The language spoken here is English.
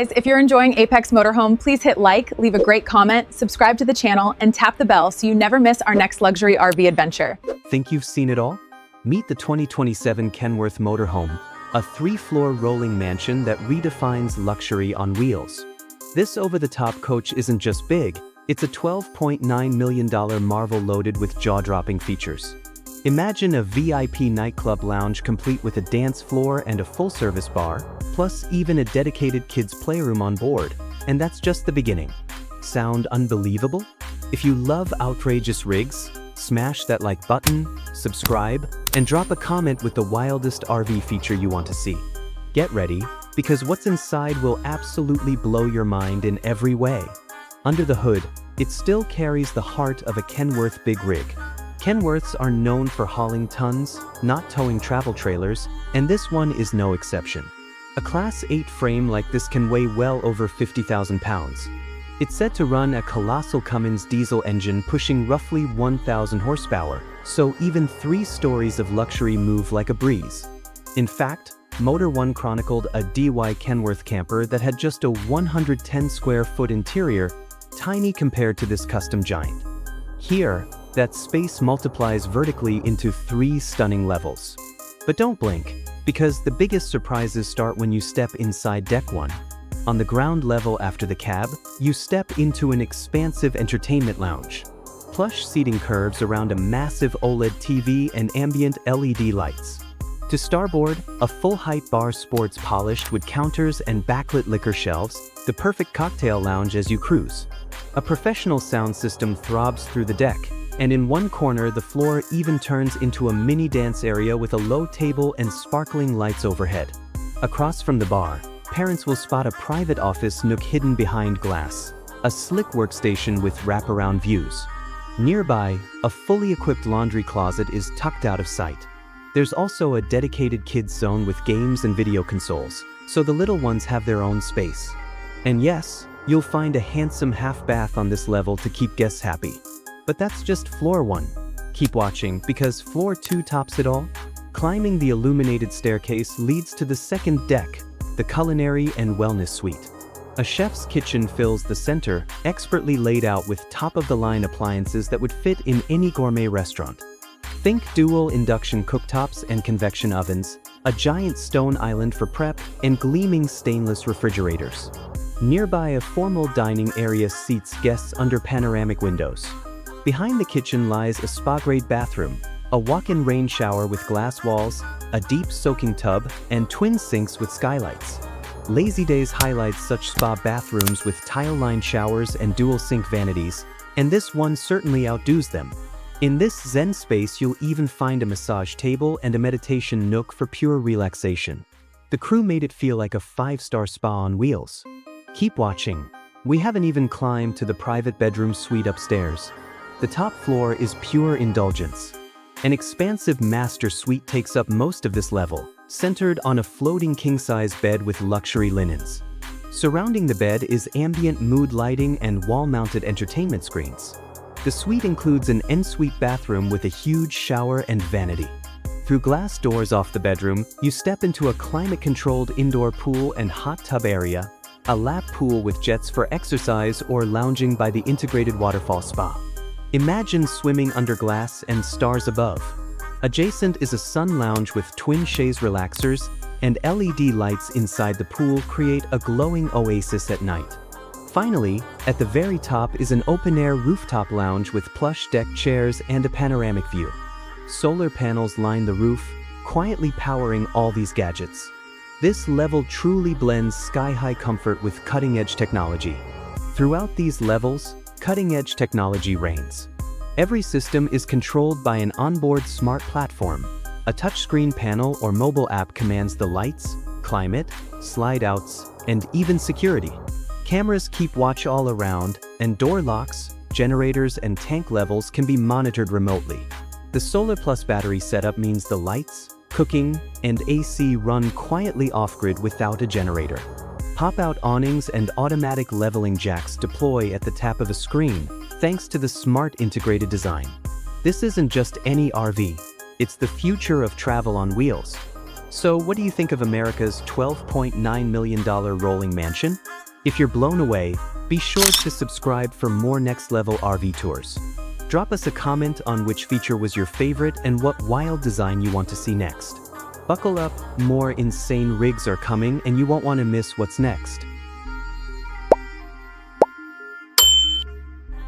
guys, if you're enjoying Apex Motorhome, please hit like, leave a great comment, subscribe to the channel, and tap the bell so you never miss our next luxury RV adventure. Think you've seen it all? Meet the 2027 Kenworth Motorhome, a 3-floor rolling mansion that redefines luxury on wheels. This over-the-top coach isn't just big, it's a $12.9 million marvel loaded with jaw-dropping features. Imagine a VIP nightclub lounge complete with a dance floor and a full-service bar, plus even a dedicated kids' playroom on board. And that's just the beginning. Sound unbelievable? If you love outrageous rigs, smash that like button, subscribe, and drop a comment with the wildest RV feature you want to see. Get ready, because what's inside will absolutely blow your mind in every way. Under the hood, it still carries the heart of a Kenworth big rig. Kenworths are known for hauling tons, not towing travel trailers, and this one is no exception. A Class 8 frame like this can weigh well over 50,000 pounds. It's said to run a colossal Cummins diesel engine pushing roughly 1,000 horsepower, so even 3 stories of luxury move like a breeze. In fact, Motor One chronicled a DY Kenworth camper that had just a 110 square foot interior, tiny compared to this custom giant. Here, that space multiplies vertically into 3 stunning levels. But don't blink, because the biggest surprises start when you step inside Deck 1. On the ground level after the cab, you step into an expansive entertainment lounge. Plush seating curves around a massive OLED TV and ambient LED lights. To starboard, a full-height bar sports polished wood counters and backlit liquor shelves, the perfect cocktail lounge as you cruise. A professional sound system throbs through the deck, and in one corner the floor even turns into a mini dance area with a low table and sparkling lights overhead. Across from the bar, parents will spot a private office nook hidden behind glass, a slick workstation with wraparound views. Nearby, a fully equipped laundry closet is tucked out of sight. There's also a dedicated kids zone with games and video consoles, so the little ones have their own space. And yes, you'll find a handsome half bath on this level to keep guests happy. But that's just floor 1. Keep watching, because floor 2 tops it all. Climbing the illuminated staircase leads to the second deck, the culinary and wellness suite. A chef's kitchen fills the center, expertly laid out with top-of-the-line appliances that would fit in any gourmet restaurant. Think dual induction cooktops and convection ovens, a giant stone island for prep, and gleaming stainless refrigerators. Nearby, a formal dining area seats guests under panoramic windows. Behind the kitchen lies a spa-grade bathroom, a walk-in rain shower with glass walls, a deep soaking tub, and twin sinks with skylights. Lazy Days highlights such spa bathrooms with tile-lined showers and dual-sink vanities, and this one certainly outdoes them. In this zen space, you'll even find a massage table and a meditation nook for pure relaxation. The crew made it feel like a 5-star spa on wheels. Keep watching. We haven't even climbed to the private bedroom suite upstairs. The top floor is pure indulgence. An expansive master suite takes up most of this level, centered on a floating king-size bed with luxury linens. Surrounding the bed is ambient mood lighting and wall-mounted entertainment screens. The suite includes an en-suite bathroom with a huge shower and vanity. Through glass doors off the bedroom, you step into a climate-controlled indoor pool and hot tub area, a lap pool with jets for exercise or lounging by the integrated waterfall spa. Imagine swimming under glass and stars above. Adjacent is a sun lounge with twin chaise relaxers, and LED lights inside the pool create a glowing oasis at night. Finally, at the very top is an open-air rooftop lounge with plush deck chairs and a panoramic view. Solar panels line the roof, quietly powering all these gadgets. This level truly blends sky-high comfort with cutting-edge technology. Throughout these levels, cutting-edge technology reigns. Every system is controlled by an onboard smart platform. A touchscreen panel or mobile app commands the lights, climate, slide-outs, and even security. Cameras keep watch all around, and door locks, generators, and tank levels can be monitored remotely. The Solar Plus battery setup means the lights, cooking, and AC run quietly off-grid without a generator. Pop-out awnings and automatic leveling jacks deploy at the tap of a screen, thanks to the smart integrated design. This isn't just any RV, it's the future of travel on wheels. So what do you think of America's $12.9 million rolling mansion? If you're blown away, be sure to subscribe for more next-level RV tours. Drop us a comment on which feature was your favorite and what wild design you want to see next. Buckle up, more insane rigs are coming and you won't want to miss what's next.